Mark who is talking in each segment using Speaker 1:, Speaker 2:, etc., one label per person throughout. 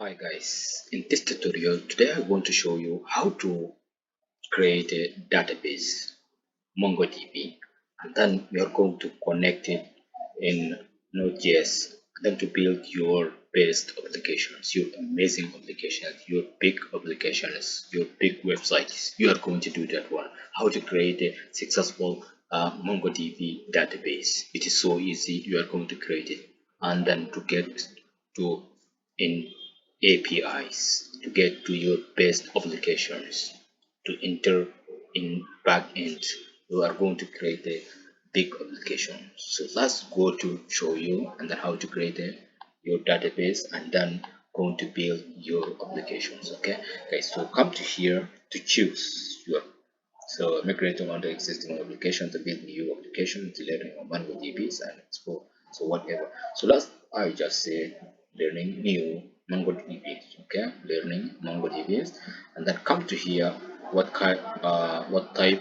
Speaker 1: Hi guys, in this tutorial today I want to show you how to create a database MongoDB, and then we are going to connect it in node.js, and then to build your best applications, your amazing applications, your big applications, your big websites. You are going to do that one. How to create a successful MongoDB database. It is so easy. You are going to create it, and then to get to in APIs to get to your best applications to enter in backend. You are going to create a big application. So let's go to show you and then how to create your database and then going to build your applications. Okay guys, so come to here to choose your, so migrating on the existing application to build new application, deleting MongoDBs and explore. So whatever. So let's I just say learning new MongoDBs. Okay, learning MongoDBs, and then come to here. What type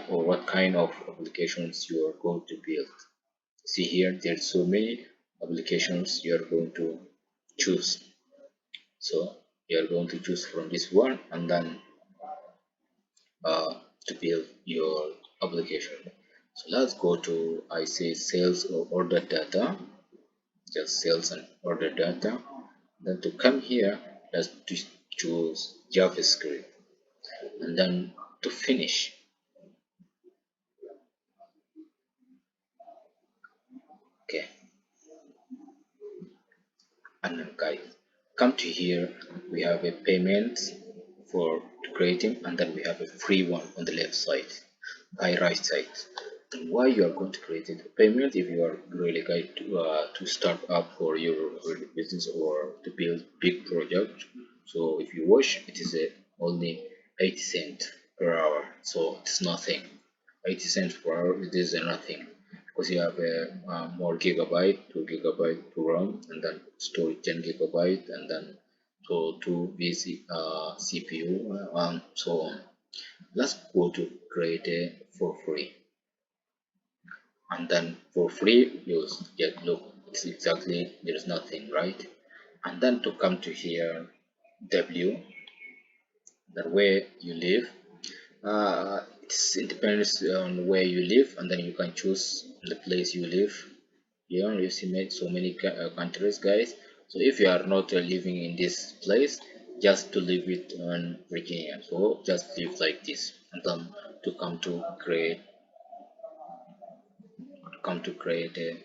Speaker 1: or what kind of applications you are going to build? See here, there's so many applications you are going to choose. So you are going to choose from this one, and then uh, to build your application. So let's go to, I say, sales or order data, just sales and order data. Then to come here, let's choose JavaScript, and then to finish. Okay, and then guys, come to here. We have a payment for creating, and then we have a free one on the left side, by right side. And why you are going to create it payment if you are really going to start up for your business or to build big project. So if you watch, it is only 80 cents per hour, so it's nothing. 80 cents per hour, it is nothing because you have a more gigabyte, 2 gigabyte to RAM, and then storage 10 gigabyte, and then so 2 CPU, and so on. Let's go to create a for free, and then for free you get, look, it's exactly, there's nothing, right? And then to come to here, W, that where you live, it depends on where you live, and then you can choose the place you live. Here you see so many countries guys. So if you are not living in this place, just to leave it on Virginia, so just leave like this, and then to come to create a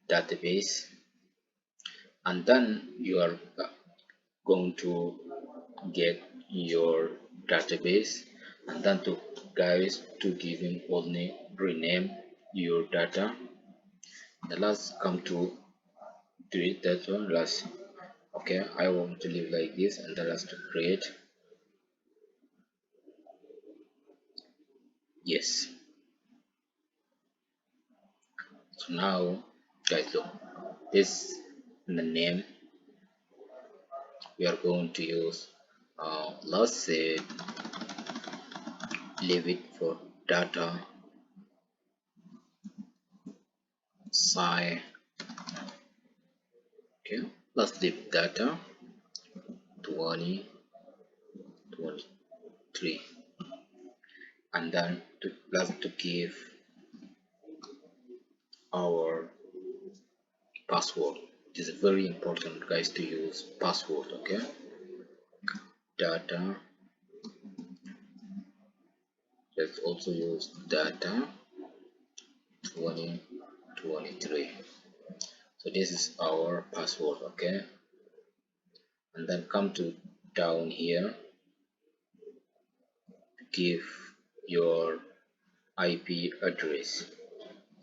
Speaker 1: database, and then you are going to get your database, and then to guys to giving only rename your data. The last come to do it that one last. Okay, I want to leave like this, and the last to create. Yes. So now guys, look, this in the name we are going to use, let's say leave it for data sci. Okay, let's leave data 2023, and then let's to give our password. It is very important guys to use password. Okay, data, let's also use data 2023. So this is our password. Okay, and then come to down here, give your IP address.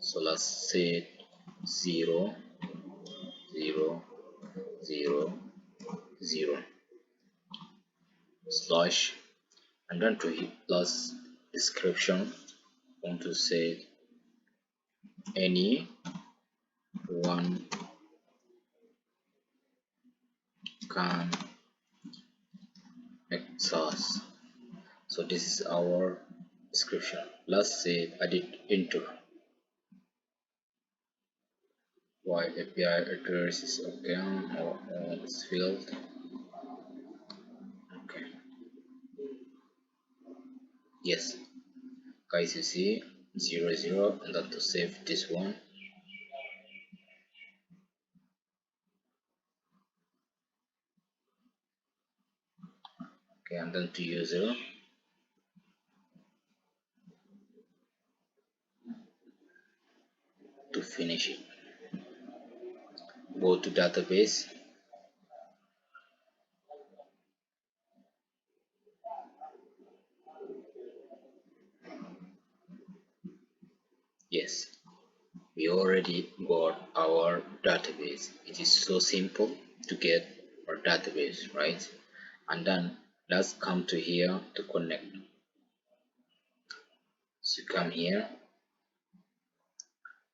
Speaker 1: So let's say 0 0 0 slash, and then to hit plus description, want to say any one can access. So this is our description. Let's say edit enter, while API address is okay or it's filled. Yes, guys, you see 00, and then to save this one. Okay, and then to user to finish it. Go to database. Yes, we already got our database. It is so simple to get our database, right? And then let's come to here to connect. So come here,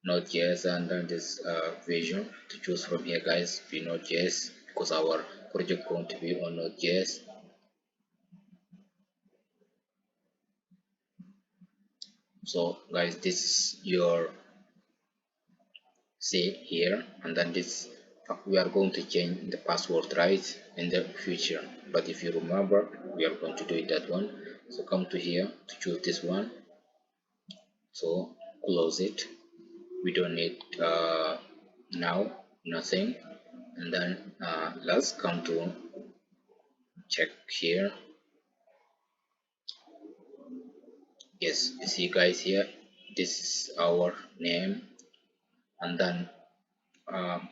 Speaker 1: node.js, and then this version to choose from here, guys. Be node.js because our project going to be on node.js. So guys, this is your say here, and then this we are going to change the password, right, in the future. But if you remember, we are going to do it that one. So come to here to choose this one. So close it. We don't need now nothing. And then let's come to check here. Yes, you see guys here, this is our name, and then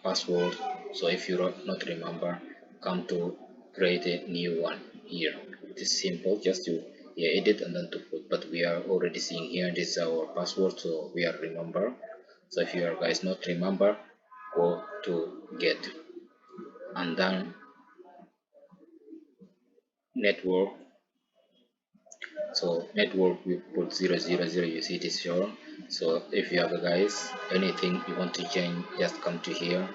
Speaker 1: password. So if you don't not remember, come to create a new one here. It is simple, just to edit and then to put, but we are already seeing here this is our password, so we are remember. So if you are guys not remember, go to get, and then network. So network we put 000, you see this here. So if you have guys anything you want to change, just come to here.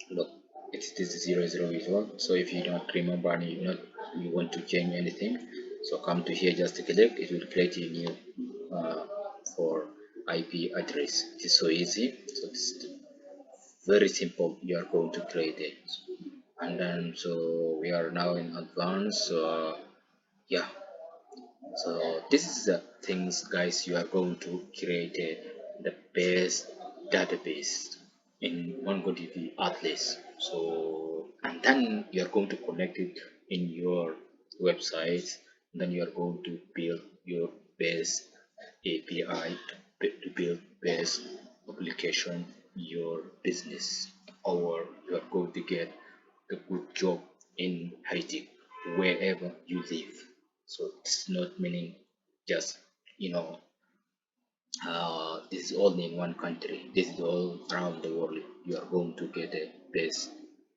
Speaker 1: Look, it's this 000. So if you don't remember and you want to change anything, so come to here, just click, it will create a new for IP address. It is so easy. So it's very simple. You are going to create it, and then so we are now in advance. Yeah, so this is the things, guys, you are going to create the best database in MongoDB Atlas. So and then you are going to connect it in your website, and then you are going to build your best API to build best application your business, or you are going to get a good job in Haiti wherever you live. So it's not meaning just, you know, this is only in one country. This is all around the world. You are going to get a best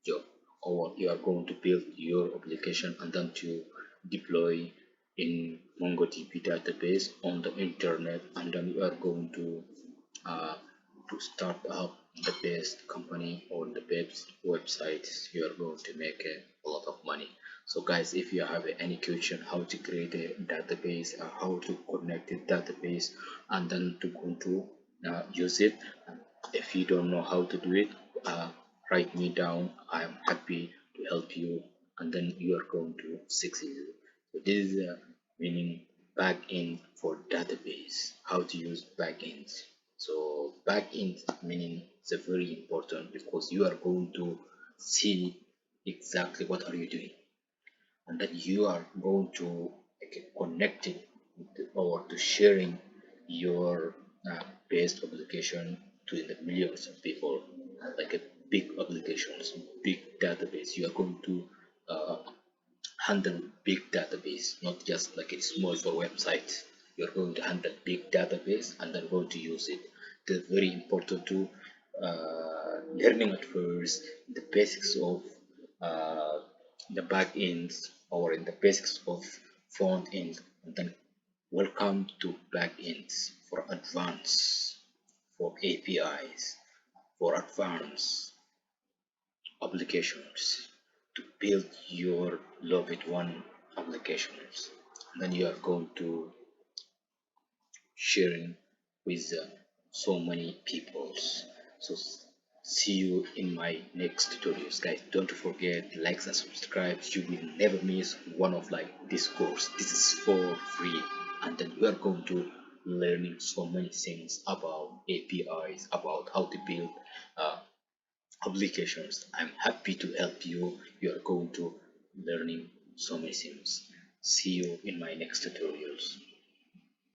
Speaker 1: job, or you are going to build your application and then to deploy in MongoDB database on the internet, and then you are going uh, to start up the best company or the best websites. You are going to make a lot of money. So guys, if you have any question how to create a database or how to connect a database and then to go to use it, if you don't know how to do it, write me down. I am happy to help you, and then you are going to succeed. So this is meaning backend for database, how to use backends. So backend meaning it's very important because you are going to see exactly what are you doing, and then you are going to connect it or to sharing your best application to the millions of people, like a big applications, big database. You are going to uh, handle big database, not just like a small for website. You're going to handle big database and then going to use it. It's very important to learning at first the basics of uh, the back ends, or in the basics of front end, and then welcome to back ends for advanced, for APIs, for advanced applications, to build your loved one applications, and then you are going to sharing with so many peoples. So See you in my next tutorials, guys. Don't forget likes and subscribe. You will never miss one of like this course. This is for free, and then you are going to learning so many things about APIs, about how to build uh, applications. I'm happy to help you. You are going to learning so many things. See you in my next tutorials.